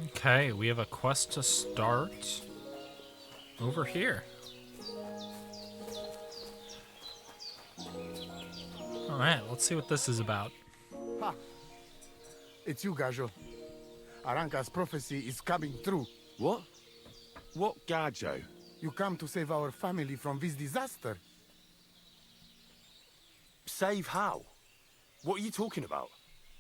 Okay, we have a quest to start over here. Alright, let's see what this is about. Ha! It's you, Gajo. Aranka's prophecy is coming true. What? What Gajo? You come to save our family from this disaster. Save how? What are you talking about?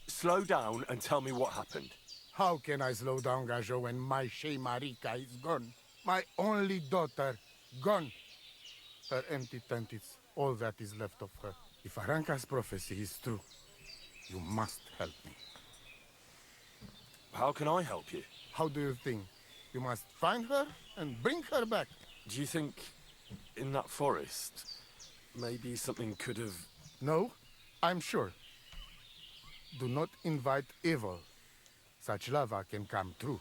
Slow down and tell me what happened. How can I slow down, Gajo, when my Shea Marika is gone? My only daughter, gone. Her empty tent is all that is left of her. If Aranka's prophecy is true, you must help me. How can I help you? How do you think? You must find her and bring her back. Do you think in that forest, maybe something could have... No, I'm sure. Do not invite evil. Such lava can come true.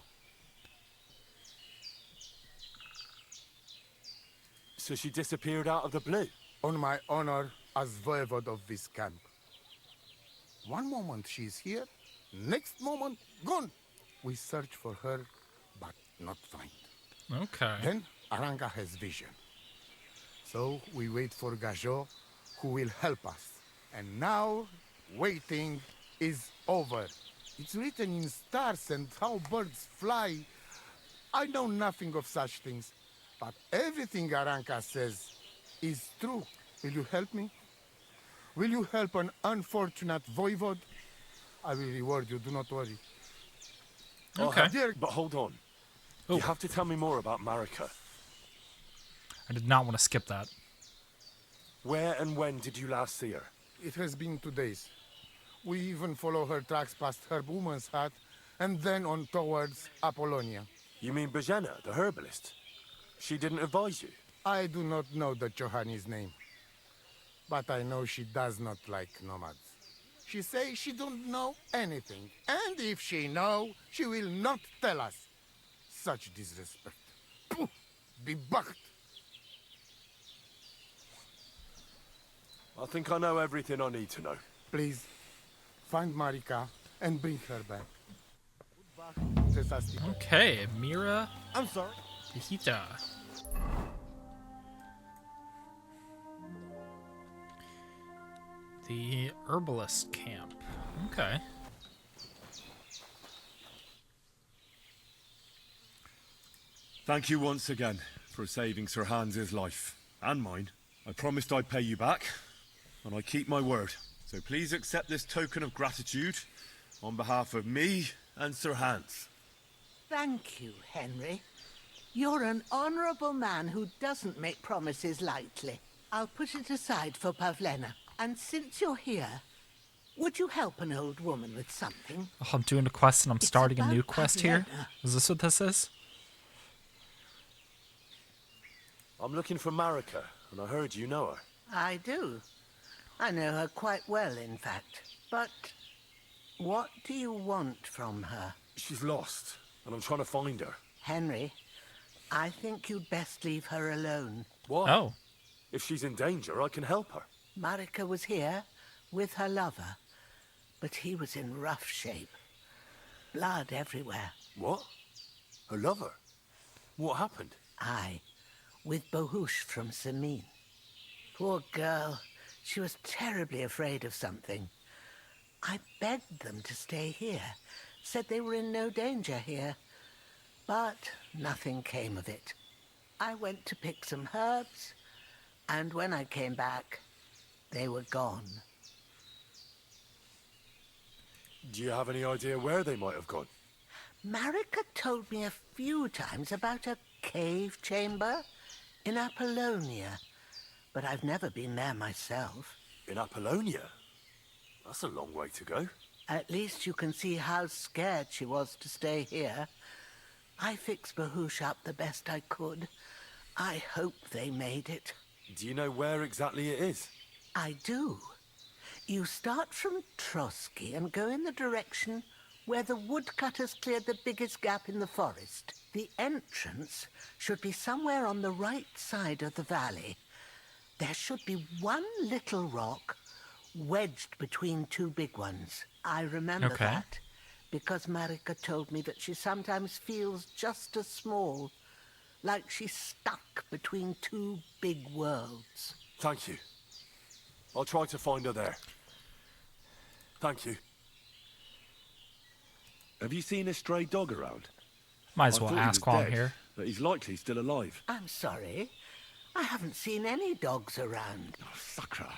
So she disappeared out of the blue? On my honor as voivode of this camp. One moment she is here, next moment gone. We search for her, but not find. Okay. Then Aranka has vision. So we wait for Gajo, who will help us. And now, waiting is over. It's written in stars and how birds fly. I know nothing of such things, but everything Aranka says is true. Will you help me? Will you help an unfortunate voivode? I will reward you, do not worry. Okay. But hold on. Oh. You have to tell me more about Marika. I did not want to skip that. Where and when did you last see her? It has been 2 days. We even follow her tracks past Herb Woman's hut, and then on towards Apollonia. You mean Bajena, the herbalist? She didn't advise you? I do not know the Johani's name, but I know she does not like nomads. She says she don't know anything, and if she know, she will not tell us. Such disrespect. Pooh! Be bucked! I think I know everything I need to know. Please, find Marika and bring her back. Okay, Mira I'm sorry. Fajta. The herbalist camp. Okay. Thank you once again for saving Sir Hans's life. And mine. I promised I'd pay you back, and I keep my word. So please accept this token of gratitude on behalf of me and Sir Hans. Thank you, Henry. You're an honorable man who doesn't make promises lightly. I'll put it aside for Pavlena. And since you're here, would you help an old woman with something? Oh, I'm doing a quest and I'm It's starting a about new quest here. Pavlena. Is this what this is? I'm looking for Marika, and I heard you know her. I do. I know her quite well, in fact. But what do you want from her? She's lost, and I'm trying to find her. Henry, I think you'd best leave her alone. Why? Oh. If she's in danger, I can help her. Marika was here with her lover, but he was in rough shape. Blood everywhere. What? Her lover? What happened? Aye, with Bohush from Samin. Poor girl. She was terribly afraid of something. I begged them to stay here, said they were in no danger here. But nothing came of it. I went to pick some herbs, and when I came back, they were gone. Do you have any idea where they might have gone? Marika told me a few times about a cave chamber in Apollonia, but I've never been there myself. In Apollonia? That's a long way to go. At least you can see how scared she was to stay here. I fixed Bahush up the best I could. I hope they made it. Do you know where exactly it is? I do. You start from Trotsky and go in the direction where the woodcutters cleared the biggest gap in the forest. The entrance should be somewhere on the right side of the valley. There should be one little rock wedged between two big ones. I remember Okay. that because Marika told me that she sometimes feels just as small, like she's stuck between two big worlds. Thank you. I'll try to find her there. Thank you. Have you seen a stray dog around? Might as I well thought he ask was while I'm dead, here. but he's likely still alive. I'm sorry. I haven't seen any dogs around. Oh, Sakra.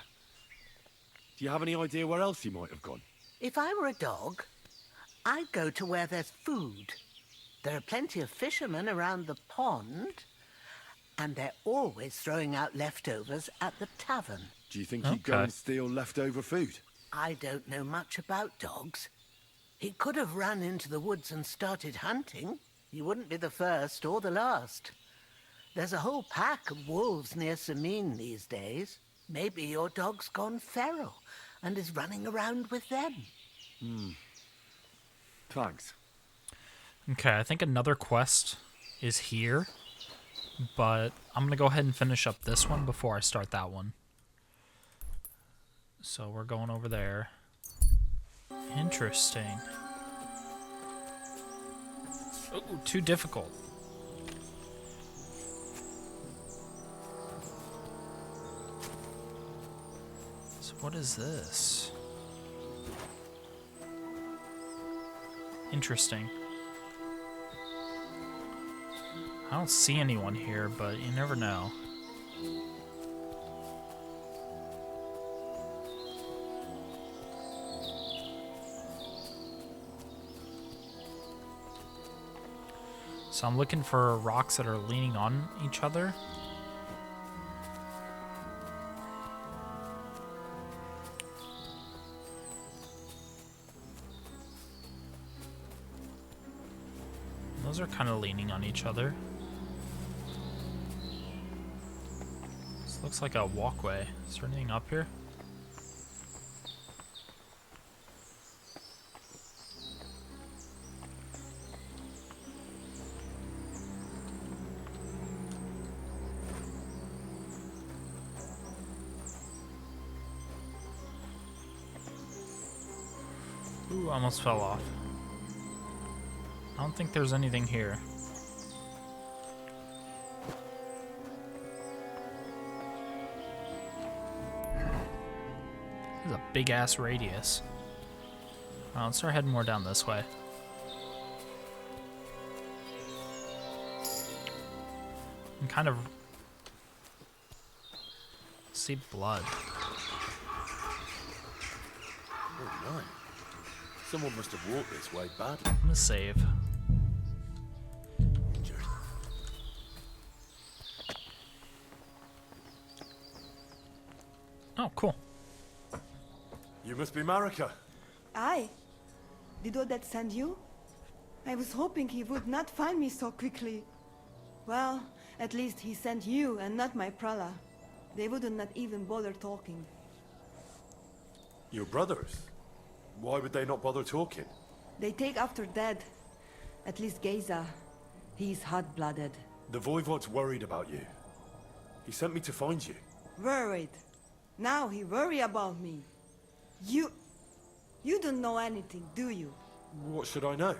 Do you have any idea where else he might have gone? If I were a dog, I'd go to where there's food. There are plenty of fishermen around the pond, and they're always throwing out leftovers at the tavern. Do you think he'd go Okay. and steal leftover food? I don't know much about dogs. He could have run into the woods and started hunting. He wouldn't be the first or the last. There's a whole pack of wolves near Samin these days. Maybe your dog's gone feral and is running around with them. Thanks. Okay, I think another quest is here, but I'm going to go ahead and finish up this one before I start that one. So we're going over there. Interesting. Ooh, too difficult. So what is this? Interesting. I don't see anyone here, but you never know. So I'm looking for rocks that are leaning on each other. Those are kind of leaning on each other. This looks like a walkway. Is there anything up here? Ooh, almost fell off. I don't think there's anything here. This is a big ass radius. Well, let's start heading more down this way. I'm kind of see blood. Oh, no. Someone must have walked this way badly. I'm gonna save. Oh, cool. You must be Marika. Aye. Did Odette send you? I was hoping he would not find me so quickly. Well, at least he sent you and not my prala. They would not even bother talking. Your brothers? Why would they not bother talking? They take after dead. At least Geza. He's hot-blooded. The Voivod's worried about you. He sent me to find you. Worried. Now he worry about me. You don't know anything, do you? What should I know?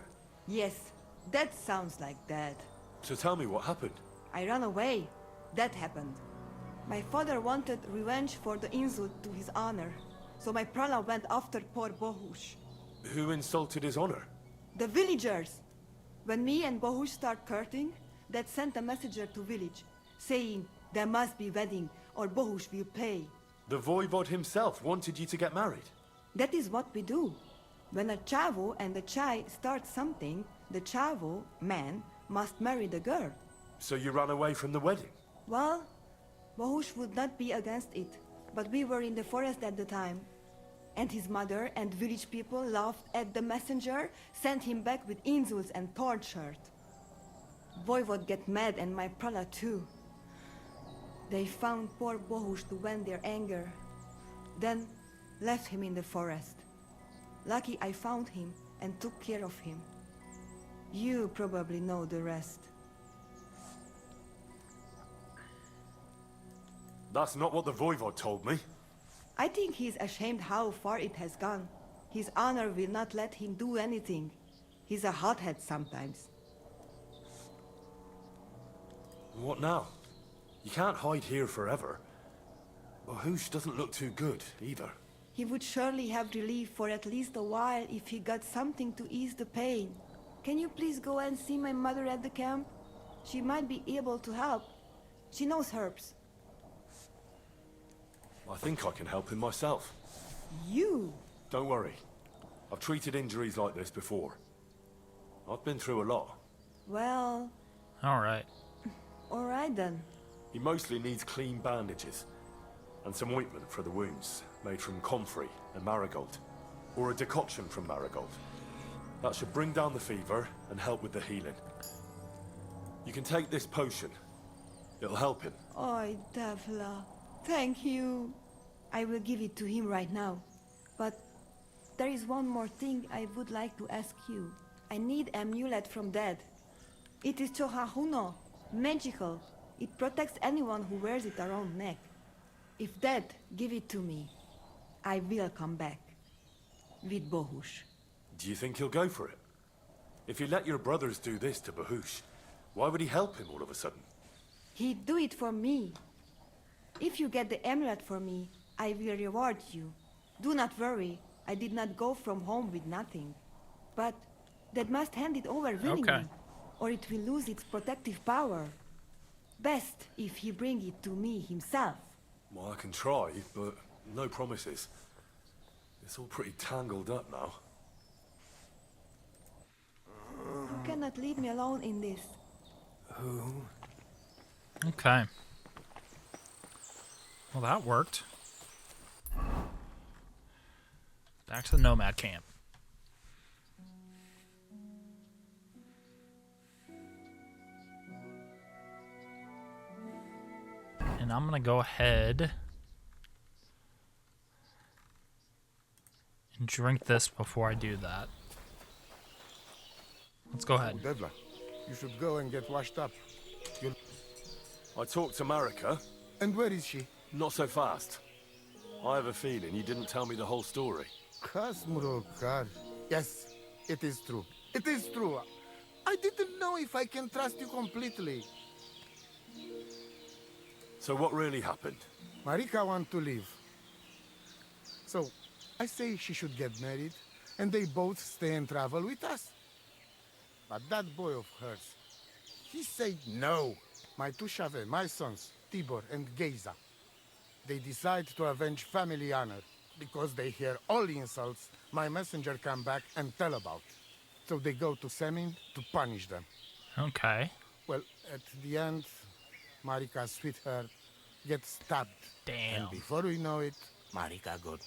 Yes, that sounds like Dad. So tell me what happened. I ran away. That happened. My father wanted revenge for the insult to his honor. So my prala went after poor Bohush. Who insulted his honor? The villagers! When me and Bohush start courting, Dad sent a messenger to village, saying there must be wedding or Bohush will pay. The Voivod himself wanted you to get married. That is what we do. When a chavo and a chai start something, the chavo, man, must marry the girl. So you ran away from the wedding? Well, Bohush would not be against it, but we were in the forest at the time. And his mother and village people laughed at the messenger, sent him back with insults and tortured. Voivod get mad and my prala too. They found poor Bohush to vent their anger. Then left him in the forest. Lucky I found him and took care of him. You probably know the rest. That's not what the Voivod told me. I think he's ashamed how far it has gone. His honor will not let him do anything. He's a hothead sometimes. What now? You can't hide here forever. Bahush doesn't look too good, either. He would surely have relief for at least a while if he got something to ease the pain. Can you please go and see my mother at the camp? She might be able to help. She knows herbs. I think I can help him myself. You? Don't worry. I've treated injuries like this before. I've been through a lot. Well, Alright. alright then. He mostly needs clean bandages. And some ointment for the wounds, made from comfrey and marigold. Or a decoction from marigold. That should bring down the fever and help with the healing. You can take this potion. It'll help him. Oi, Devla. Thank you. I will give it to him right now. But there is one more thing I would like to ask you. I need amulet from Dad. It is Chohahuno, magical. It protects anyone who wears it around neck. If Dad give it to me, I will come back. With Bahush. Do you think he'll go for it? If you let your brothers do this to Bahush, why would he help him all of a sudden? He'd do it for me. If you get the amulet for me, I will reward you. Do not worry, I did not go from home with nothing. But Dad must hand it over willingly, Okay. or it will lose its protective power. Best if he bring it to me himself. Well, I can try, but no promises. It's all pretty tangled up now. You cannot leave me alone in this. Okay. Well, that worked. Back to the Nomad camp. And I'm gonna go ahead and drink this before I do that. Let's go ahead. Devla, you should go and get washed up. I talked to Marika. And where is she? Not so fast. I have a feeling you didn't tell me the whole story. Kasmurokar. Yes, it is true. It is true. I didn't know if I can trust you completely. So what really happened? Marika wants to leave. So, I say she should get married, and they both stay and travel with us. But that boy of hers, he said no. My two Shave, my sons, Tibor and Geza, they decide to avenge family honor. Because they hear all insults, my messenger come back and tell about. So they go to Semin to punish them. Okay. Well, at the end, Marika's sweetheart gets stabbed. Damn. And before we know it, Marika gone.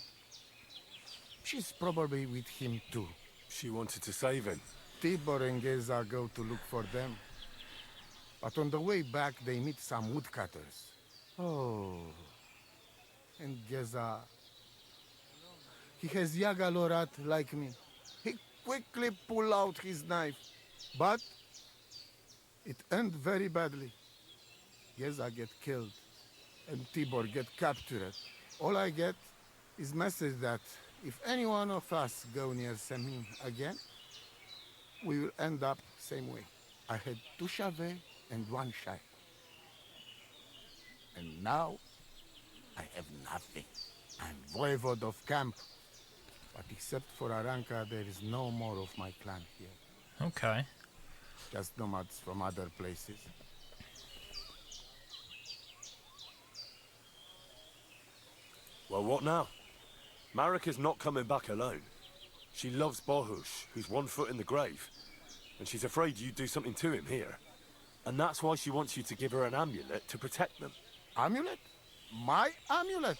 She's probably with him too. She wanted to save him. Tibor and Geza go to look for them. But on the way back, they meet some woodcutters. Oh. And Geza... He has Yaga Lorat like me. He quickly pull out his knife. But it end very badly. Geza get killed. And Tibor get captured. All I get is message that if any one of us go near Semin again, we will end up same way. I had two Shave and one Shai. And now, I have nothing. I'm voivode of camp. But except for Aranka, there is no more of my clan here. Okay. Just nomads from other places. Well, what now? Marika's not coming back alone. She loves Bahush, who's 1 foot in the grave. And she's afraid you'd do something to him here. And that's why she wants you to give her an amulet to protect them. Amulet? My amulet?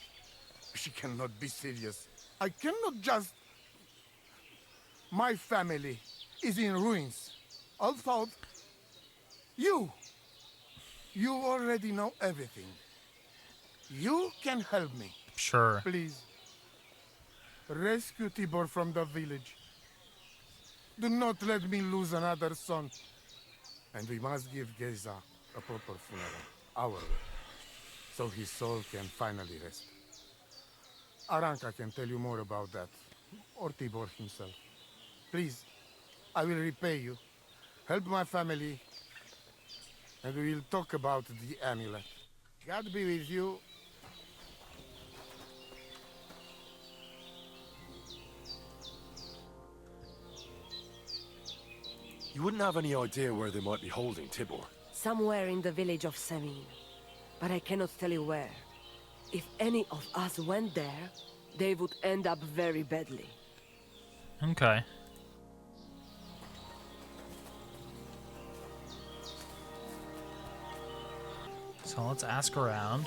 She cannot be serious. I cannot just... My family is in ruins. Although, you already know everything. You can help me. Sure. Please. Rescue Tibor from the village. Do not let me lose another son. And we must give Geza a proper funeral. Our way. So his soul can finally rest. Aranka can tell you more about that. Or Tibor himself. Please, I will repay you. Help my family, and we will talk about the amulet. God be with you. You wouldn't have any idea where they might be holding Tibor? Somewhere in the village of Semin, but I cannot tell you where. If any of us went there, they would end up very badly. Okay. So let's ask around.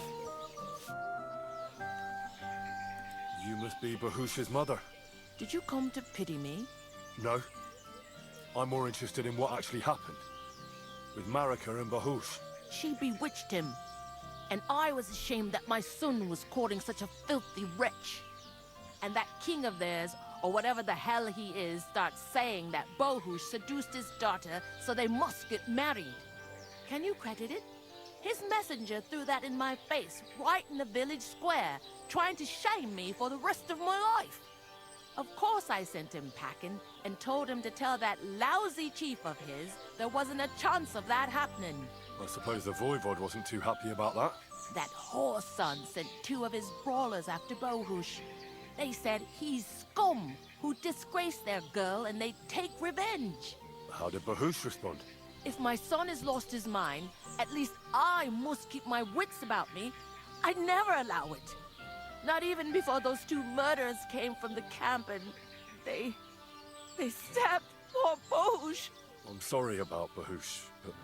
You must be Bahush's mother. Did you come to pity me? No. I'm more interested in what actually happened. With Marika and Bahush. She bewitched him. And I was ashamed that my son was courting such a filthy wretch. And that king of theirs, or whatever the hell he is, starts saying that Bahush seduced his daughter, so they must get married. Can you credit it? His messenger threw that in my face, right in the village square, trying to shame me for the rest of my life. Of course I sent him packing, and told him to tell that lousy chief of his there wasn't a chance of that happening. I suppose the Voivod wasn't too happy about that. That whore son sent 2 of his brawlers after Bahush. They said he's scum who disgraced their girl and they'd take revenge. How did Bahush respond? If my son has lost his mind, at least I must keep my wits about me. I'd never allow it. Not even before those 2 murderers came from the camp and they stabbed poor Bahush. I'm sorry about Bahush, but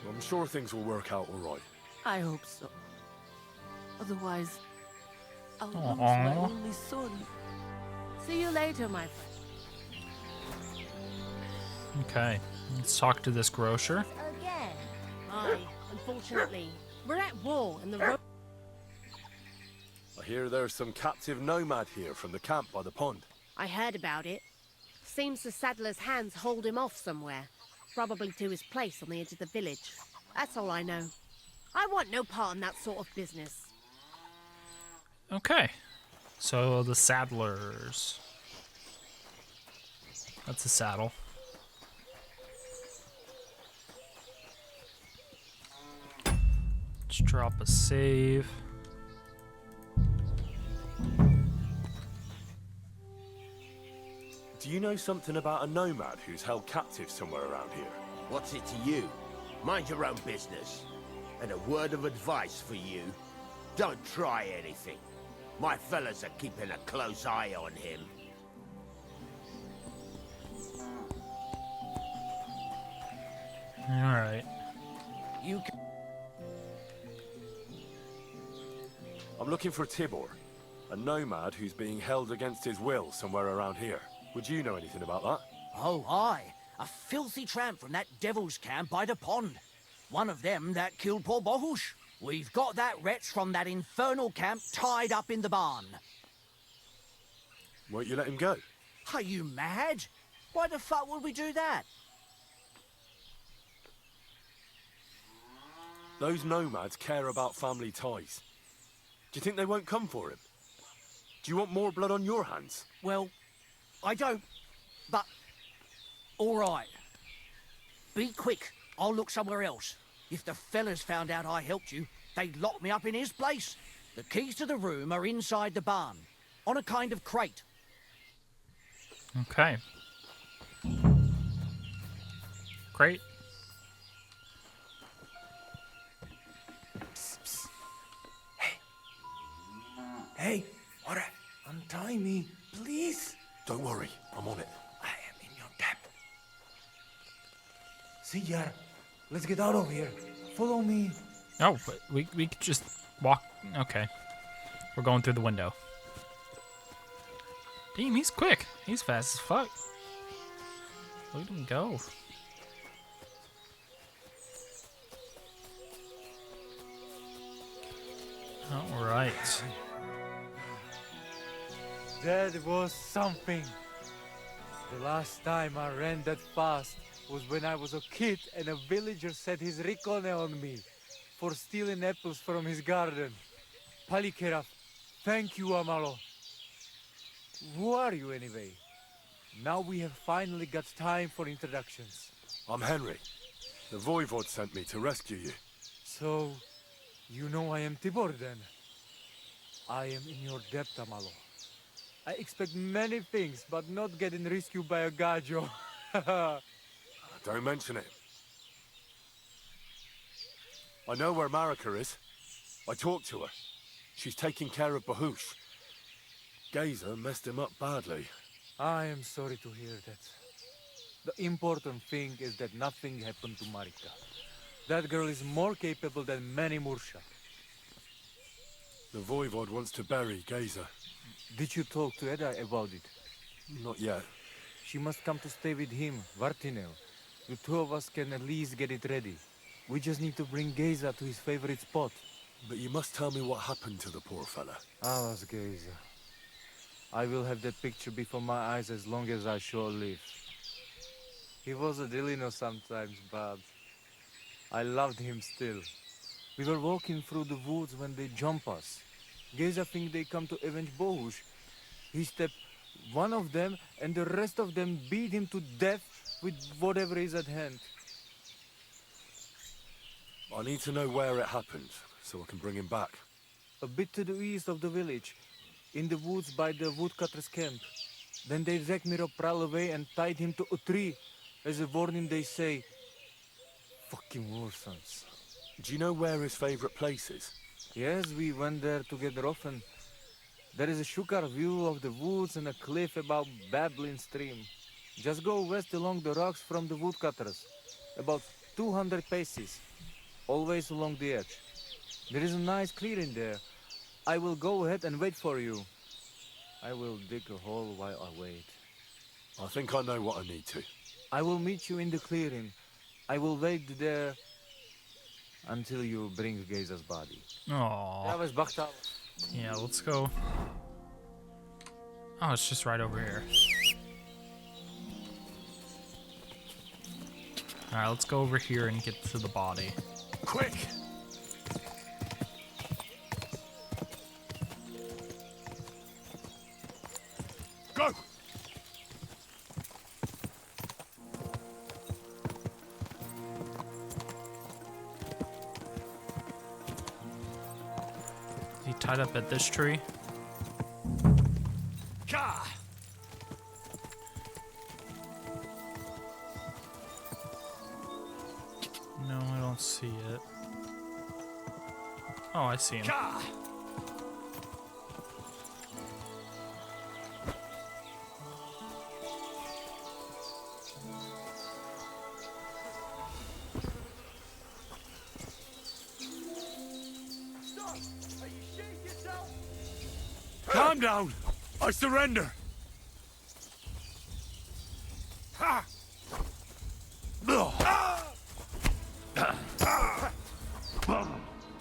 I'm sure things will work out all right. I hope so. Otherwise, I'll lose Aww. my only son. See you later, my friend. Okay, let's talk to this grocer. Again? Aye, unfortunately. We're at war and the road... I hear there's some captive nomad here from the camp by the pond. I heard about it. Seems the saddler's hands hold him off somewhere. Probably to his place on the edge of the village. That's all I know. I want no part in that sort of business. Okay, so the saddlers. That's a saddle. Let's drop a save. Do you know something about a nomad who's held captive somewhere around here? What's it to you? Mind your own business. And a word of advice for you. Don't try anything. My fellas are keeping a close eye on him. Alright. You can... I'm looking for Tibor, a nomad who's being held against his will somewhere around here. Would you know anything about that? Oh, aye. A filthy tramp from that devil's camp by the pond. One of them that killed poor Bahush. We've got that wretch from that infernal camp tied up in the barn. Won't you let him go? Are you mad? Why the fuck would we do that? Those nomads care about family ties. Do you think they won't come for him? Do you want more blood on your hands? Well, I don't, but... all right. Be quick. I'll look somewhere else. If the fellas found out I helped you, they'd lock me up in his place. The keys to the room are inside the barn, on a kind of crate. Okay. Great. Hey, what? Untie me, please. Don't worry, I'm on it. I am in your debt. See ya. Let's get out of here. Follow me. Oh, but we could just walk. Okay. We're going through the window. Damn, he's quick. He's fast as fuck. Look at him go. Alright. That was something. The last time I ran that fast was when I was a kid and a villager set his ricone on me for stealing apples from his garden. Palikeraf, thank you, Amalo. Who are you anyway? Now we have finally got time for introductions. I'm Henry. The Voivod sent me to rescue you. So, you know I am Tibor then? I am in your debt, Amalo. I expect many things, but not getting rescued by a gajo. Don't mention it. I know where Marika is. I talked to her. She's taking care of Bahush. Gazer messed him up badly. I am sorry to hear that. The important thing is that nothing happened to Marika. That girl is more capable than many Mursha. The Voivod wants to bury Gazer. Did you talk to Eda about it? Not yet. She must come to stay with him, Vartinel. The two of us can at least get it ready. We just need to bring Geza to his favorite spot. But you must tell me what happened to the poor fella. Alas, Geza. I will have that picture before my eyes as long as I shall live. He was a Delino sometimes, but I loved him still. We were walking through the woods when they jump us. Geza think they come to avenge Bohush. He stepped one of them and the rest of them beat him to death with whatever is at hand. I need to know where it happened, so I can bring him back. A bit to the east of the village, in the woods by the woodcutter's camp. Then they dragged Miroprawl away and tied him to a tree. As a warning they say, fucking war sons. Do you know where his favorite place is? Yes, we went there together often. There is a shukar view of the woods and a cliff above babbling stream. Just go west along the rocks from the woodcutters. About 200 paces. Always along the edge. There is a nice clearing there. I will go ahead and wait for you. I will dig a hole while I wait. I think I know what I need to. I will meet you in the clearing. I will wait there until you bring Geza's body. Aww. Yeah, let's go. Oh, it's just right over here. Alright, let's go over here and get to the body. Quick! Go! Is he tied up at this tree? No, I don't see it. Oh, I see him. Calm down! I surrender! Ha!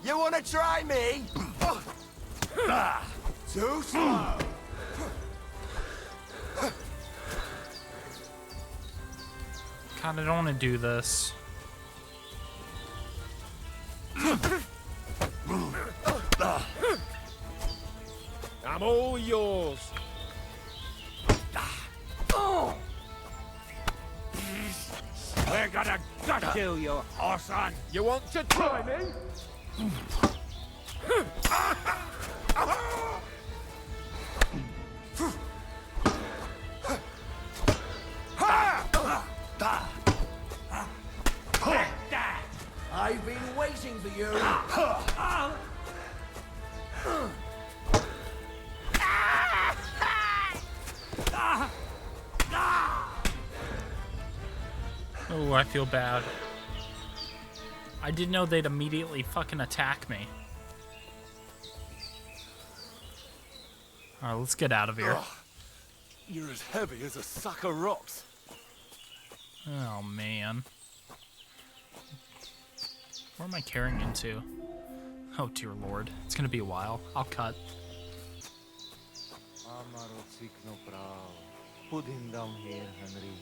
You wanna try me? Too slow. Kinda don't want to do this. I'm all yours. We're gonna gut you, you horse on. You want to try me? I've been waiting for you. Oh, I feel bad. I didn't know they'd immediately fucking attack me. Alright, let's get out of here. You're as heavy as a sack of rocks. Oh, man. Where am I carrying into? Oh, dear lord. It's gonna be a while. I'll cut. Put him down here, Henry.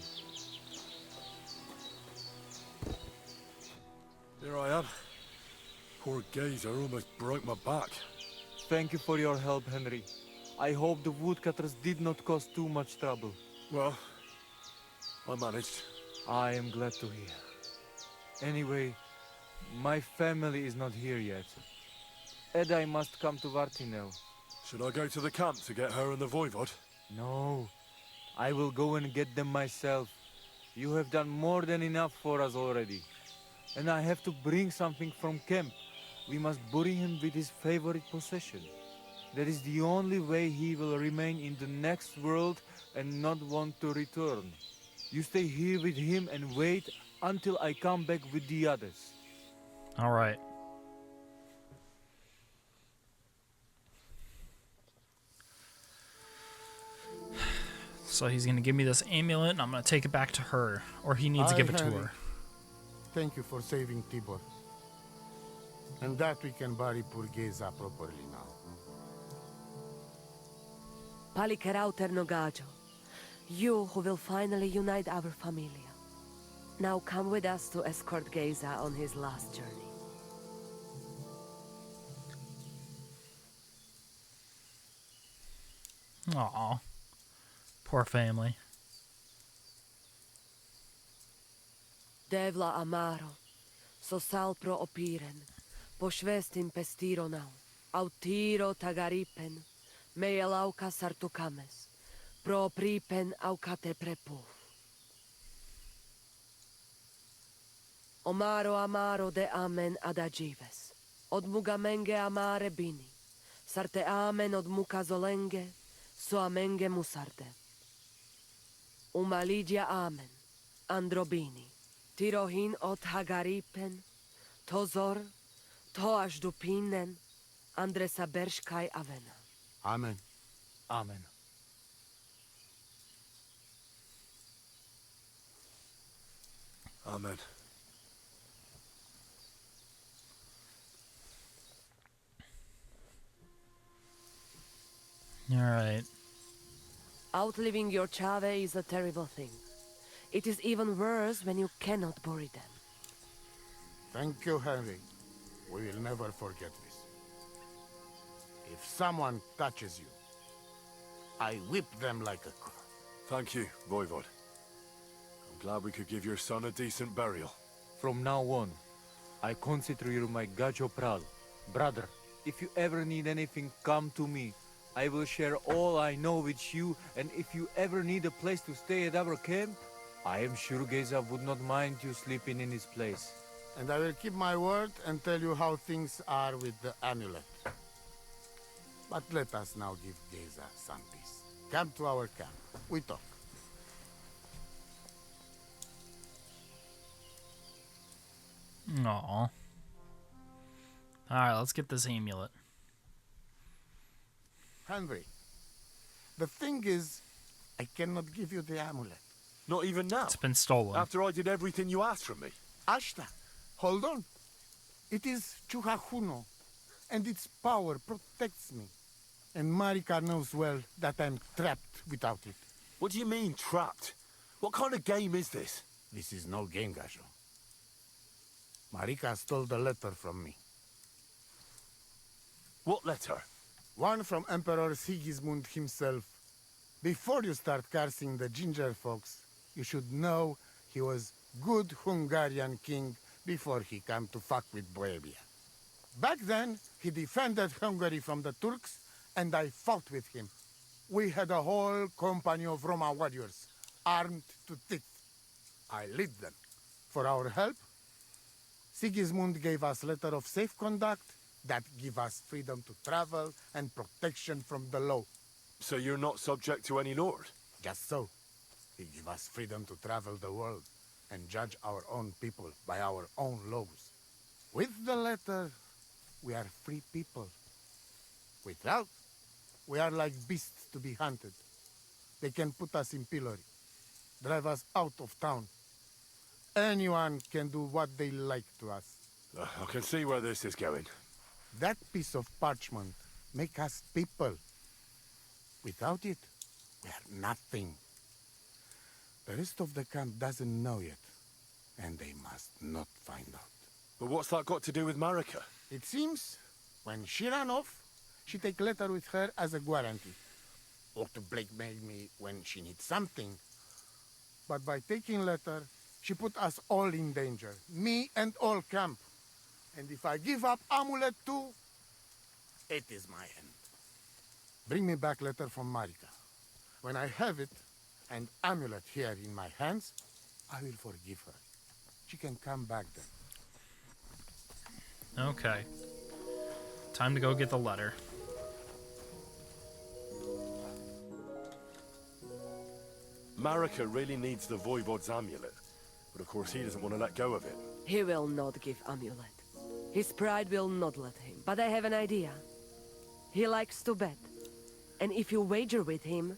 Here I am. Poor Gazer almost broke my back. Thank you for your help, Henry. I hope the woodcutters did not cause too much trouble. Well, I managed. I am glad to hear. Anyway, my family is not here yet. Edai must come to Vartinel. Should I go to the camp to get her and the Voivod? No, I will go and get them myself. You have done more than enough for us already. And I have to bring something from camp. We must bury him with his favorite possession. That is the only way he will remain in the next world and not want to return. You stay here with him and wait until I come back with the others. All right. So he's going to give me this amulet, and I'm going to take it back to her. Or he needs to give it to her. Thank you for saving Tibor. And that we can bury poor Geza properly now. Palikerau Ternogajo, you who will finally unite our familia. Now come with us to escort Geza on his last journey. Aw. Poor family. Devla amaro, sosal pro opiren, pošvestin pestironau, autiro tagaripen, mejelauka sartukames, pro pripen aukate prepuf. Omaro amaro de amen adagives, od mugamenge amare bini, sarte amen od mukazolenge, so amenge musarte. Umalidia amen, androbini, tirohin od hagaripen, tozor, toaš dupinen, andresa berškaj avena. Amen. Amen. Amen. All right. Outliving your chave is a terrible thing. It is even worse when you cannot bury them. Thank you, Henry. We will never forget this. If someone touches you, I whip them like a cur. Thank you, Voivod. I'm glad we could give your son a decent burial. From now on, I consider you my Gajo Pral. Brother, if you ever need anything, come to me. I will share all I know with you, and if you ever need a place to stay at our camp, I am sure Geza would not mind you sleeping in his place. And I will keep my word and tell you how things are with the amulet. But let us now give Geza some peace. Come to our camp. We talk. Aw. Alright, let's get this amulet. Henry, the thing is, I cannot give you the amulet. Not even now? It's been stolen. After I did everything you asked from me? Ashta, hold on. It is Chuhajuno, and its power protects me. And Marika knows well that I'm trapped without it. What do you mean, trapped? What kind of game is this? This is no game, Gajo. Marika stole the letter from me. What letter? One from Emperor Sigismund himself. Before you start cursing the ginger folks, you should know he was good Hungarian king before he came to fuck with Bohemia. Back then, he defended Hungary from the Turks, and I fought with him. We had a whole company of Roma warriors, armed to teeth. I lead them. For our help, Sigismund gave us letter of safe conduct that give us freedom to travel and protection from the law. So you're not subject to any lord? Just so. He give us freedom to travel the world and judge our own people by our own laws. With the letter, we are free people. Without, we are like beasts to be hunted. They can put us in pillory, drive us out of town. Anyone can do what they like to us. I can see where this is going. That piece of parchment make us people. Without it, we are nothing. The rest of the camp doesn't know yet, and they must not find out. But what's that got to do with Marika? It seems, when she ran off, she take letter with her as a guarantee. Or to blackmail me when she needs something. But by taking letter, she put us all in danger. Me and all camp. And if I give up amulet too, it is my end. Bring me back letter from Marika. When I have it, and amulet here in my hands, I will forgive her. She can come back then. Okay. Time to go get the letter. Marika really needs the Voivod's amulet, but of course he doesn't want to let go of it. He will not give amulet. His pride will not let him. But I have an idea. He likes to bet. And if you wager with him,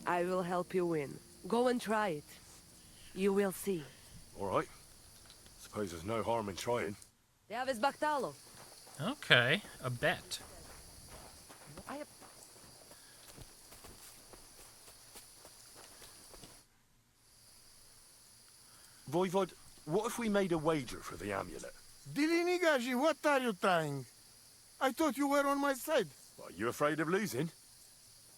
I will help you win. Go and try it. You will see. All right. Suppose there's no harm in trying. Teaves Baktalo. Okay, a bet. Voivod, what if we made a wager for the amulet? Dilinigaji, what are you trying? I thought you were on my side. Are you afraid of losing?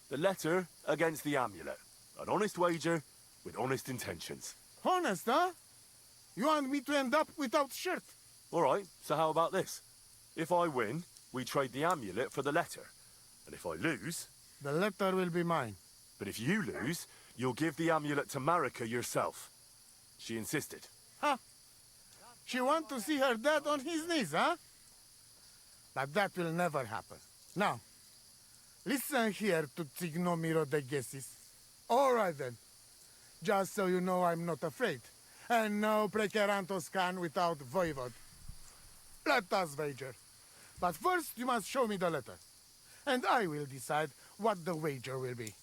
The letter against the amulet. An honest wager with honest intentions. Honest, huh? You want me to end up without shirt? All right, so how about this? If I win, we trade the amulet for the letter. And if I lose... The letter will be mine. But if you lose, you'll give the amulet to Marika yourself. She insisted. Huh? She want to see her dad on his knees, huh? But that will never happen. Now, listen here to Tsignomiro de Gesis. All right then. Just so you know I'm not afraid. And no Prekerantos can without Voivod. Let us wager. But first you must show me the letter. And I will decide what the wager will be.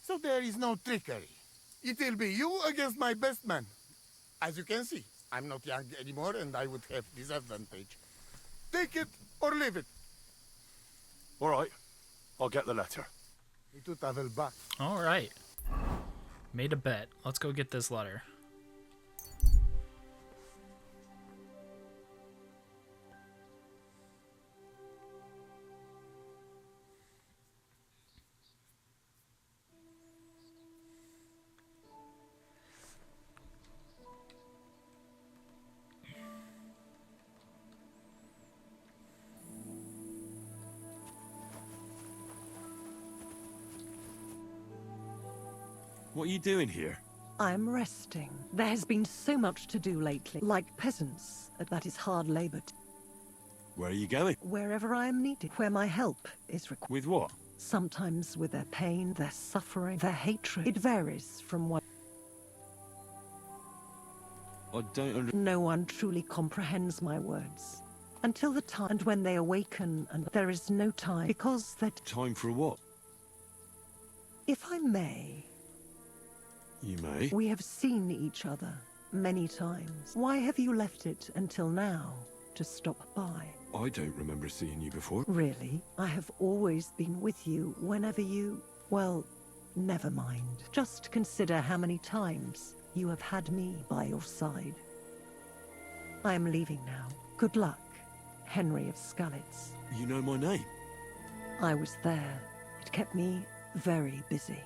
So there is no trickery. It will be you against my best man. As you can see, I'm not young anymore and I would have disadvantage. Take it or leave it. All right, I'll get the letter. All right. Made a bet. Let's go get this letter. What are you doing here? I'm resting. There has been so much to do lately. Like peasants, that is hard labor. Where are you going? Wherever I am needed, where my help is required. With what? Sometimes with their pain, their suffering, their hatred. It varies from what... I don't No one truly comprehends my words. Until the time, and when they awaken, and there is no time, because that... Time for what? If I may... You may. We have seen each other many times. Why have you left it until now to stop by? I don't remember seeing you before. Really? I have always been with you whenever you... Well, never mind. Just consider how many times you have had me by your side. I am leaving now. Good luck, Henry of Skalitz. You know my name? I was there. It kept me very busy.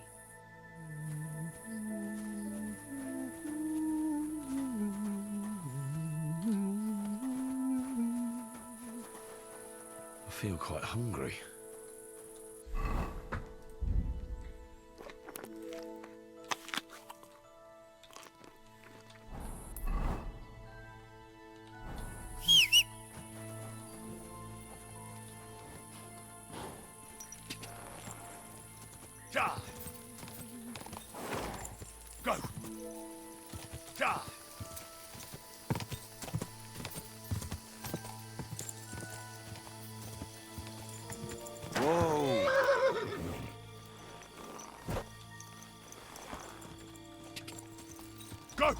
I feel quite hungry. Ja! Go! Ja! Whoa! Go!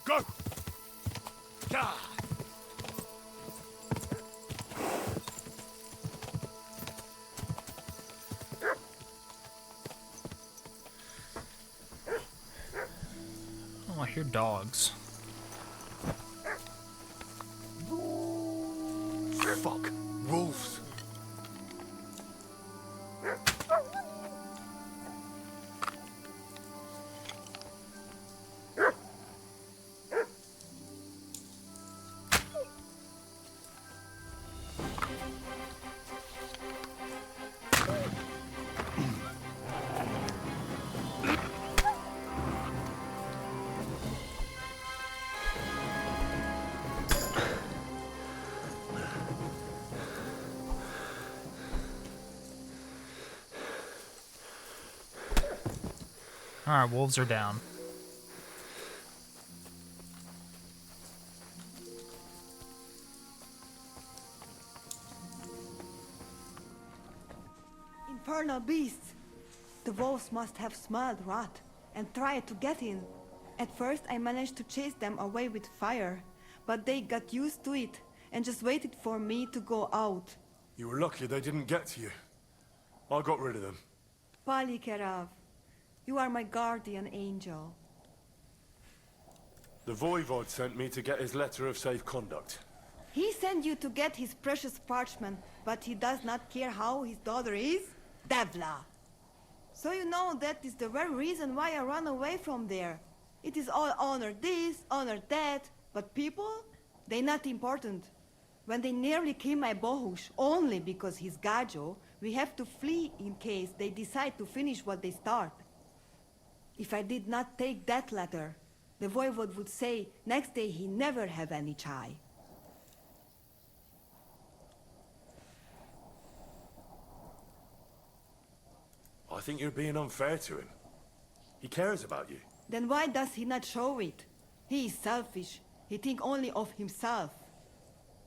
Go! Ja! I hear dogs. Fuck. Wolves. Alright, wolves are down. Infernal beasts! The wolves must have smelled rot and tried to get in. At first I managed to chase them away with fire, but they got used to it and just waited for me to go out. You were lucky they didn't get to you. I got rid of them. Palikerav, you are my guardian angel. The Voivod sent me to get his letter of safe conduct. He sent you to get his precious parchment, but he does not care how his daughter is? Devla! So you know that is the very reason why I run away from there. It is all honor this, honor that, but people? They not important. When they nearly kill my Bohush, only because he's Gajo, we have to flee in case they decide to finish what they start. If I did not take that letter, the Voivod would say next day he never have any chai. I think you're being unfair to him. He cares about you. Then why does he not show it? He is selfish. He think only of himself.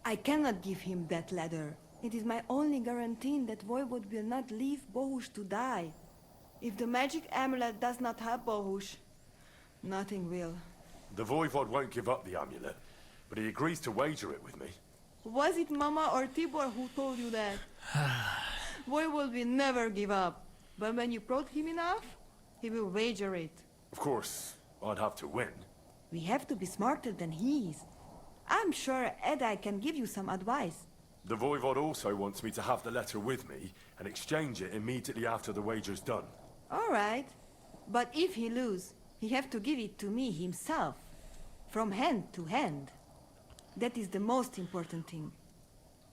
I cannot give him that letter. It is my only guarantee that Voivod will not leave Bohush to die. If the magic amulet does not help Bohush, nothing will. The Voivod won't give up the amulet, but he agrees to wager it with me. Was it Mama or Tibor who told you that? Voivod will never give up. But when you prod him enough, he will wager it. Of course, I'd have to win. We have to be smarter than he is. I'm sure Edai can give you some advice. The Voivod also wants me to have the letter with me and exchange it immediately after the wager's done. All right. But if he lose, he have to give it to me himself. From hand to hand. That is the most important thing.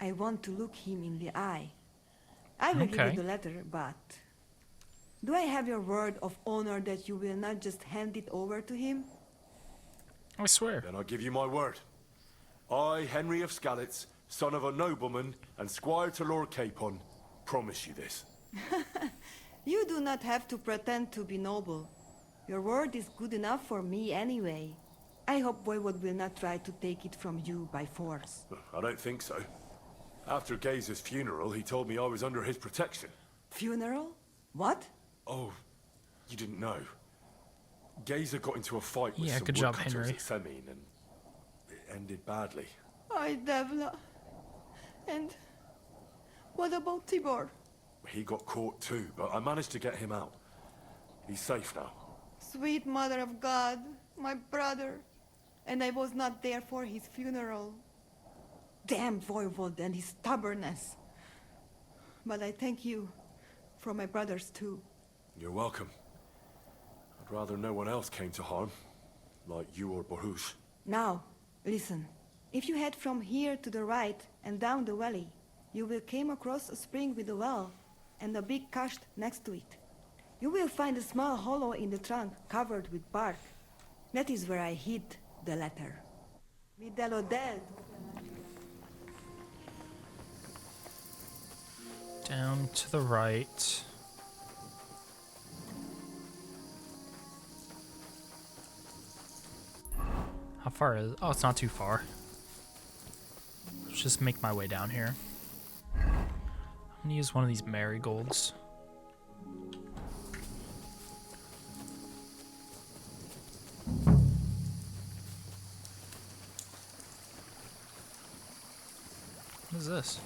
I want to look him in the eye. I will give you the letter, but... do I have your word of honor that you will not just hand it over to him? I swear. Then I give you my word. I, Henry of Skalitz, son of a nobleman and squire to Lord Capon, promise you this. You do not have to pretend to be noble. Your word is good enough for me anyway. I hope Voivod will not try to take it from you by force. I don't think so. After Gaze's funeral, he told me I was under his protection. Funeral? What? Oh, you didn't know. Gazer got into a fight with Yeah, some good job, woodcutters Henry. at Semin, and it ended badly. Ay, Devla. And what about Tibor? He got caught too, but I managed to get him out. He's safe now. Sweet Mother of God, my brother. And I was not there for his funeral. Damn Voivod and his stubbornness. But I thank you for my brothers too. You're welcome. I'd rather no one else came to harm, like you or Bohush. Now, listen. If you head from here to the right and down the valley, you will come across a spring with a well and a big kasht next to it. You will find a small hollow in the trunk covered with bark. That is where I hid the letter. Midelo dead. Down to the right. How far is it? Oh, it's not too far. Let's just make my way down here. I'm gonna use one of these marigolds. What is this?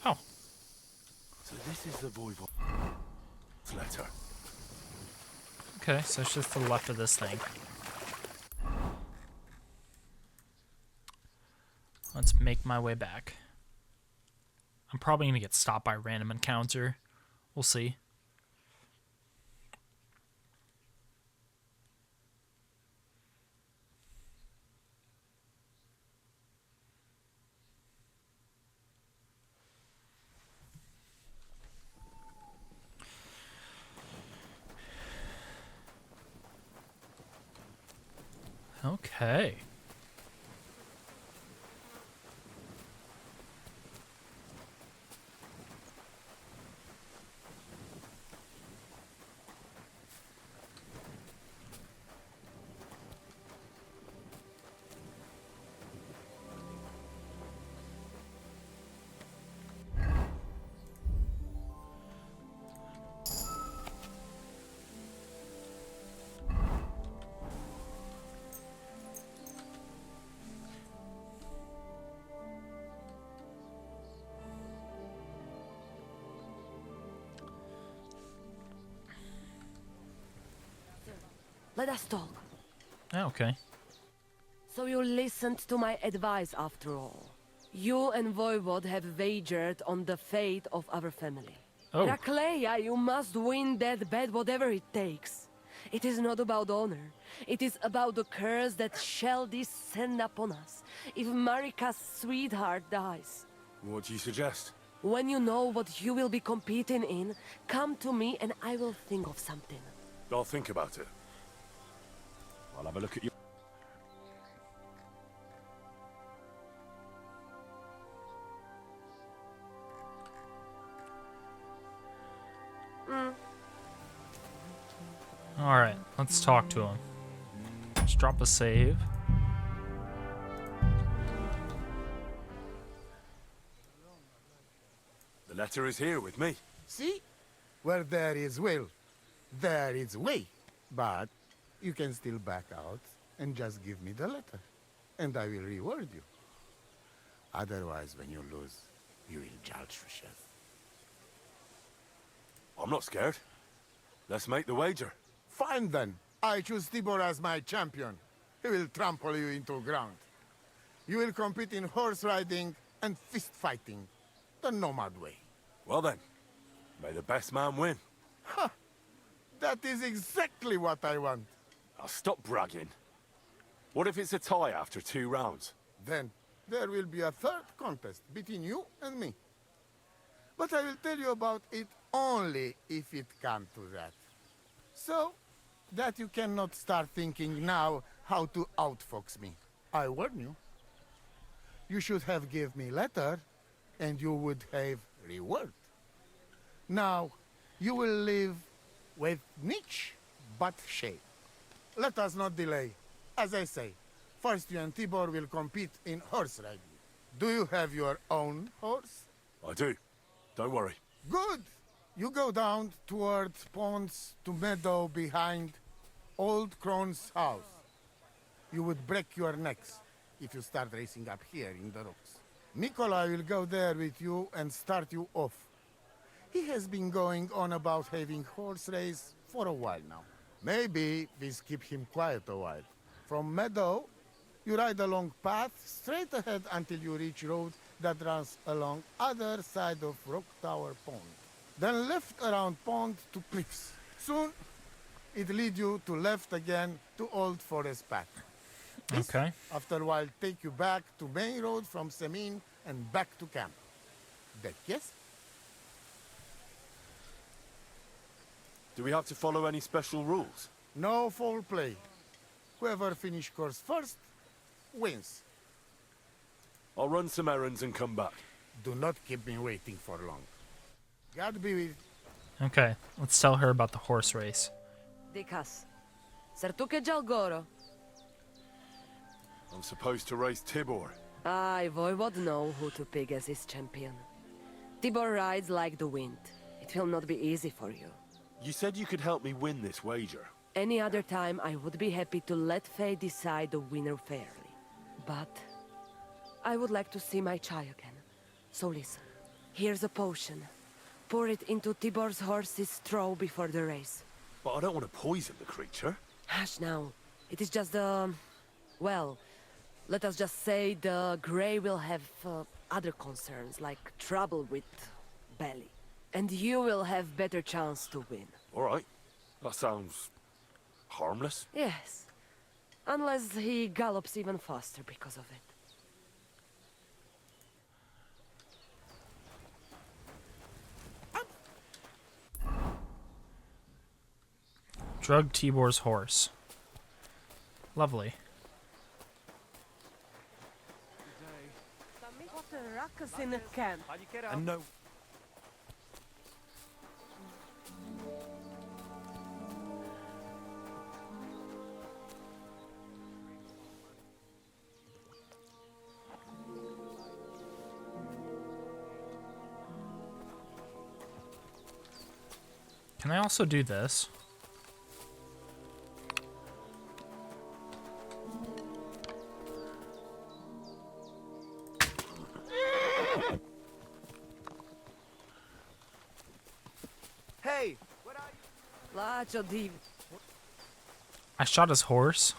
Oh. This is the Voivod's letter. Okay, so it's just to the left of this thing. Let's make my way back. I'm probably gonna get stopped by a random encounter. We'll see. Okay. Let us talk. Okay. So you listened to my advice after all. You and Voivod have wagered on the fate of our family. Oh. Rakleia, you must win that bet whatever it takes. It is not about honor. It is about the curse that shall descend upon us if Marika's sweetheart dies. What do you suggest? When you know what you will be competing in, come to me and I will think of something. I'll think about it. I'll have a look at you. Alright, let's talk to him. Let's drop a save. The letter is here with me. See? Where there is will, there is way. But you can still back out and just give me the letter, and I will reward you. Otherwise, when you lose, you will judge yourself. I'm not scared. Let's make the wager. Fine then. I choose Tibor as my champion. He will trample you into ground. You will compete in horse riding and fist fighting, the nomad way. Well then, may the best man win. Ha! That is exactly what I want. Now stop bragging. What if it's a tie after 2 rounds? Then there will be a third contest between you and me. But I will tell you about it only if it comes to that. So that you cannot start thinking now how to outfox me. I warn you. You should have give me letter, and you would have reward. Now, you will live with niche but shame. Let us not delay. As I say, first you and Tibor will compete in horse riding. Do you have your own horse? I do. Don't worry. Good! You go down towards ponds to meadow behind Old Crone's house. You would break your necks if you start racing up here in the rocks. Nikolai will go there with you and start you off. He has been going on about having horse race for a while now. Maybe this keep him quiet a while. From meadow, you ride along path straight ahead until you reach road that runs along other side of Rock Tower Pond. Then left around pond to cliffs. Soon, it lead you to left again to Old Forest Path. This, Okay. after a while, take you back to main road from Semin and back to camp. That yes? Do we have to follow any special rules? No foul play. Whoever finish course first, wins. I'll run some errands and come back. Do not keep me waiting for long. God be with. Okay, let's tell her about the horse race. Dikas. Sertuke Jalgoro. I'm supposed to race Tibor. I, Voivod, know who to pick as his champion. Tibor rides like the wind. It will not be easy for you. You said you could help me win this wager. Any other time, I would be happy to let fate decide the winner fairly. But I would like to see my child again. So listen. Here's a potion. pour it into Tibor's horse's straw before the race. But I don't want to poison the creature. Hush now. It is just well, let us just say the Grey will have other concerns, like trouble with belly. And you will have better chance to win. All right. That sounds harmless. Yes. Unless he gallops even faster because of it. Drug Tibor's horse. Lovely. What a ruckus in the camp. And no. Can I also do this? Hey! I shot his horse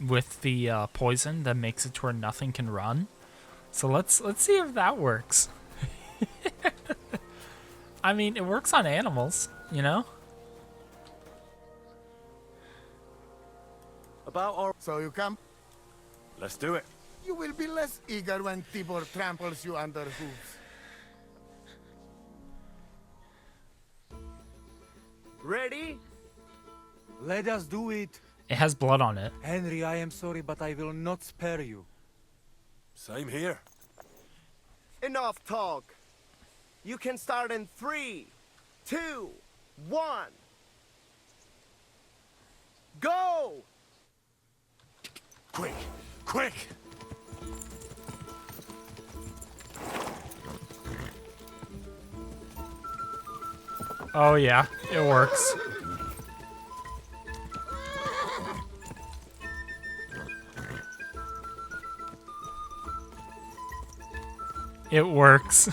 with the poison that makes it to where nothing can run. So let's see if that works. I mean, it works on animals, you know? About our... So you come? Let's do it. You will be less eager when Tibor tramples you under hooves. Ready? Let us do it. It has blood on it. Henry, I am sorry, but I will not spare you. Same here. Enough talk. You can start in 3, 2, 1. Go! Quick! Quick! Oh yeah, it works. It works.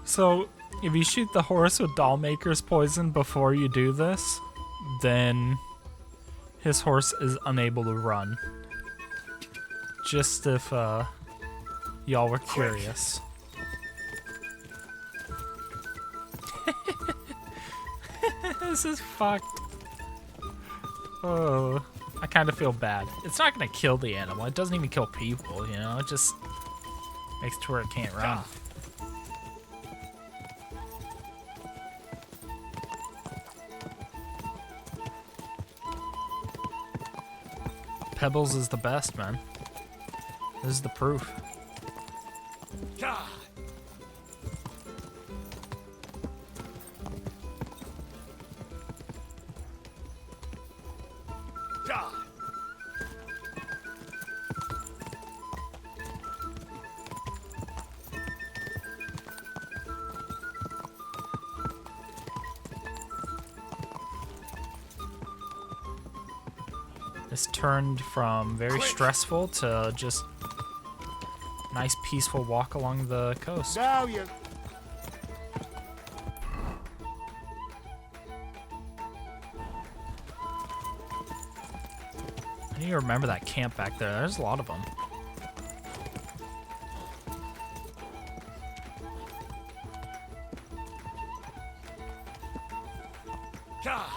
So, if you shoot the horse with Dollmaker's poison before you do this, then his horse is unable to run. Just if y'all were curious. This is fucked. Oh, I kind of feel bad. It's not gonna kill the animal. It doesn't even kill people, you know? It just makes it to where it can't run. Pebbles is the best, man. This is the proof. God. God. This turned from very stressful to just nice peaceful walk along the coast. Now you... I need to remember that camp back there. There's a lot of them. God.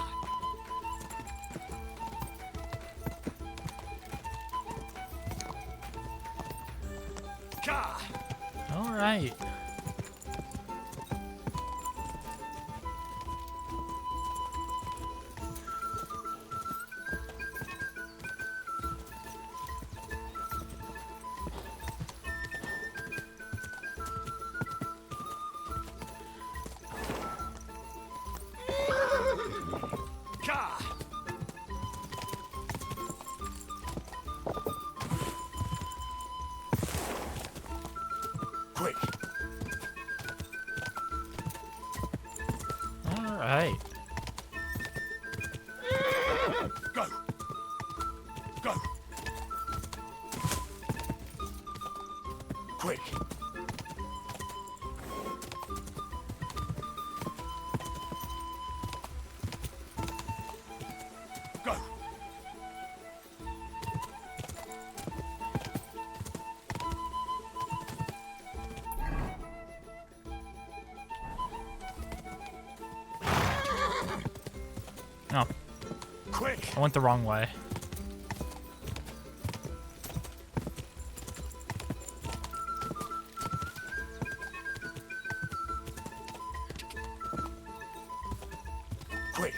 God. All right. God. Quick. All right. Go. Go. Quick. Oh. Quick! I went the wrong way. Quick!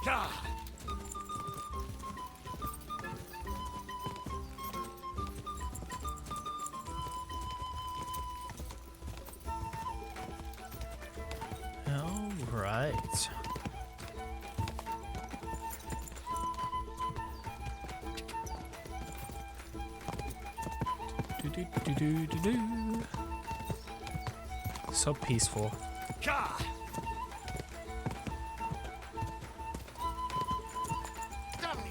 Gah! All right. Do. So peaceful. Gah! Damn it!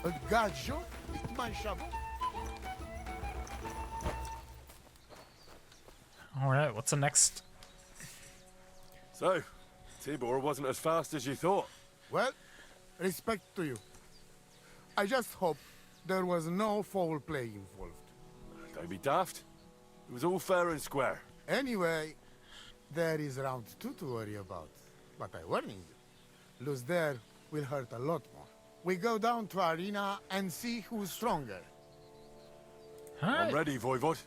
A gajo with my shovel? All right, what's the next? So, Tibor wasn't as fast as you thought. Well, respect to you. I just hope there was no foul play involved. Don't be daft. It was all fair and square. Anyway, there is round 2 to worry about. But I warning you, lose there will hurt a lot more. We go down to arena and see who's stronger. I'm ready, Voivod.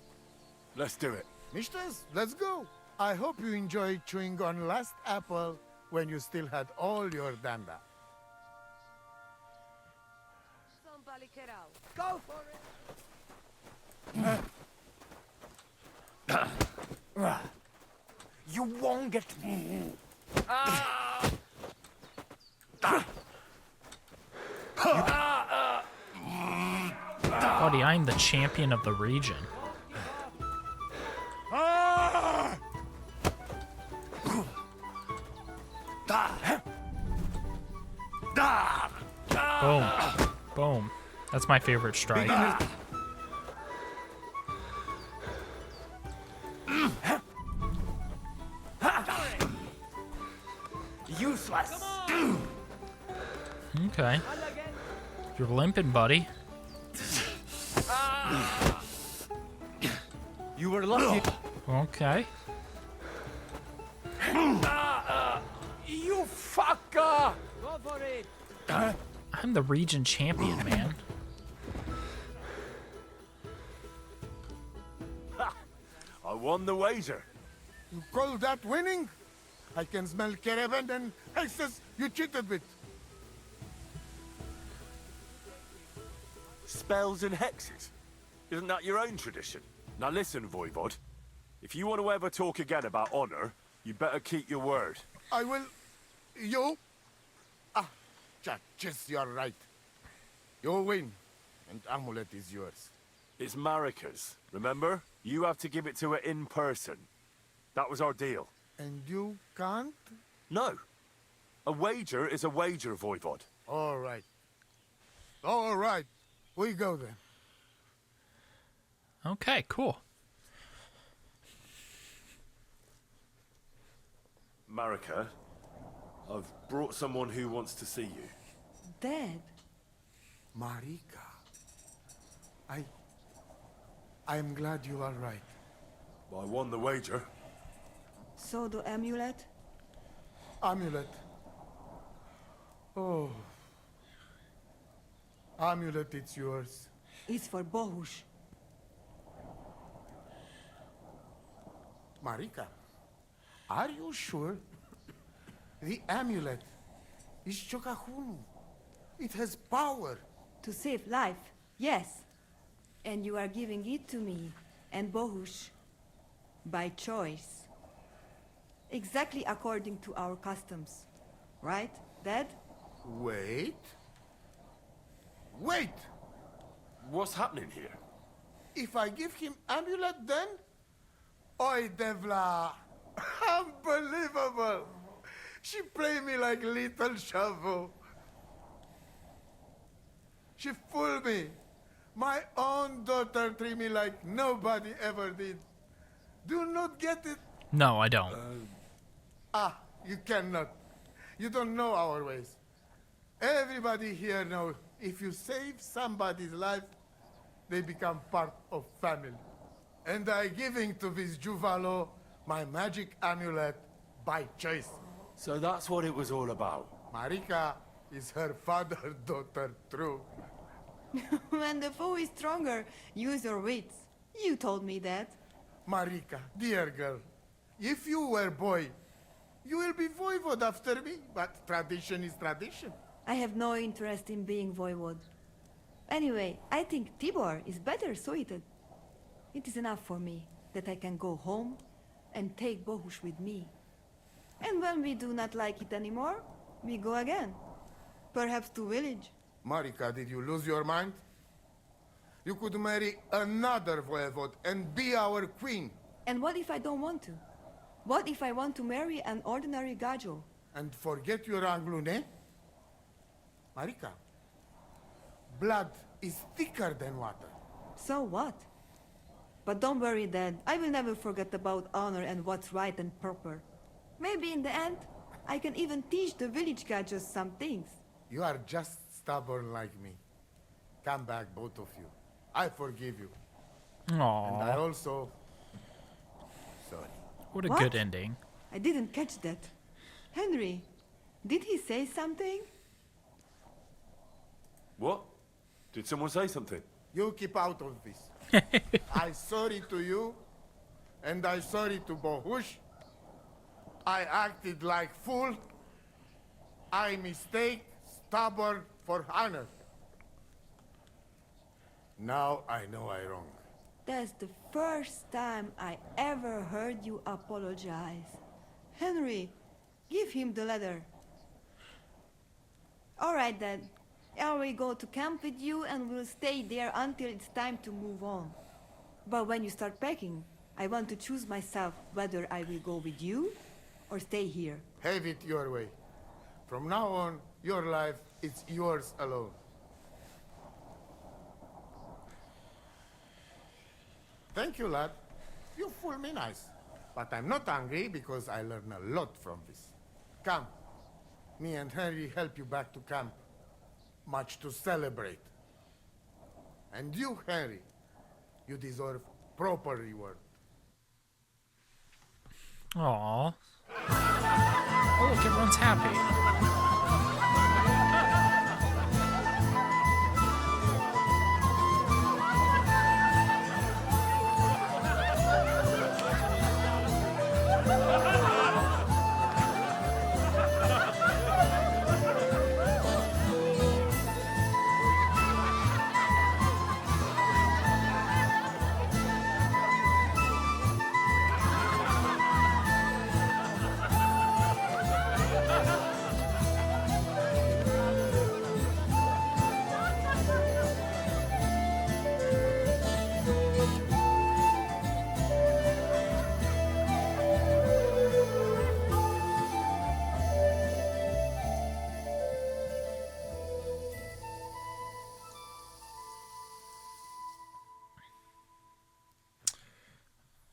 Let's do it. Mistress, let's go. I hope you enjoyed chewing on last apple when you still had all your danda. Go for it! You won't get me. Buddy, I'm the champion of the region. Boom. Boom. That's my favorite strike. Useless. Okay. You're limping, buddy. You were lucky. Okay. You fucker! Go for it. I'm the region champion, man. I won the wager. You call that winning? I can smell caravan and hexes you cheated with. Spells and hexes. Isn't that your own tradition? Now listen, Voivod. If you want to ever talk again about honor, you better keep your word. I will... You? Just you're right. You win, and amulet is yours. It's Marika's, remember? You have to give it to her in person. That was our deal. And you can't? No. A wager is a wager, Voivod. All right. All right. We go then. Okay, cool. Marika, I've brought someone who wants to see you. Dad, Marika. I am glad you are right. I won the wager. so the amulet? Amulet. Oh. Amulet, it's yours. It's for Bohush. Marika, are you sure? The amulet is Chokahunu. It has power. To save life, yes. And you are giving it to me and Bohush by choice. Exactly according to our customs. Right, Dad? Wait. Wait! What's happening here? If I give him amulet then? Oi, Devla! Unbelievable! She play me like little shovel. She fooled me. My own daughter treat me like nobody ever did. Do not get it? No, I don't. You cannot. You don't know our ways. Everybody here knows if you save somebody's life, they become part of family. And I giving to this Juvalo My magic amulet by choice. So that's what it was all about. Marika is her father's daughter, true. When the foe is stronger, use your wits. You told me that. Marika, dear girl, if you were boy, you will be voivode after me, but tradition is tradition. I have no interest in being voivode. Anyway, I think Tibor is better suited. It is enough for me that I can go home and take Bohush with me. And when we do not like it anymore, we go again. Perhaps to village. Marika, did you lose your mind? You could marry another voivode and be our queen. And what if I don't want to? What if I want to marry an ordinary gajo? And forget your Anglune? Marika, blood is thicker than water. So what? But don't worry, Dad. I will never forget about honor and what's right and proper. Maybe in the end, I can even teach the village gajos some things. You are just stubborn like me. Come back, both of you. I forgive you. Aww. And I also... Sorry. What a What? good ending. I didn't catch that. Henry, did he say something? What? Did someone say something? You keep out of this. I sorry to you, and I sorry to Bohush. I acted like fool. I mistake, stubborn for honor. Now I know I wrong. That's the first time I ever heard you apologize. Henry, give him the letter. All right, then. I will go to camp with you and we'll stay there until it's time to move on. But when you start packing, I want to choose myself whether I will go with you or stay here. Have it your way. From now on, your life is yours alone. Thank you, lad. You fool me nice. But I'm not angry because I learned a lot from this. Come. Me and Henry help you back to camp. Much to celebrate. And you, Henry, you deserve proper reward. Aww. Oh, look, everyone's happy.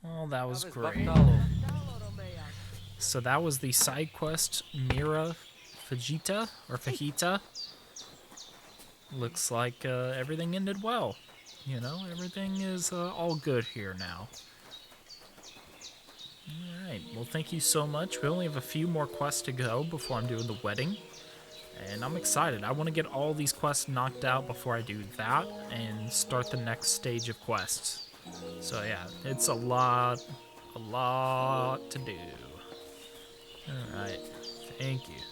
Well, that was great. So that was the side quest Mira Fajita or Fajita. Looks like everything ended well. You know, everything is all good here now. Alright, well thank you so much. We only have a few more quests to go before I'm doing the wedding. And I'm excited. I want to get all these quests knocked out before I do that and start the next stage of quests. So yeah, it's a lot to do. Alright, thank you.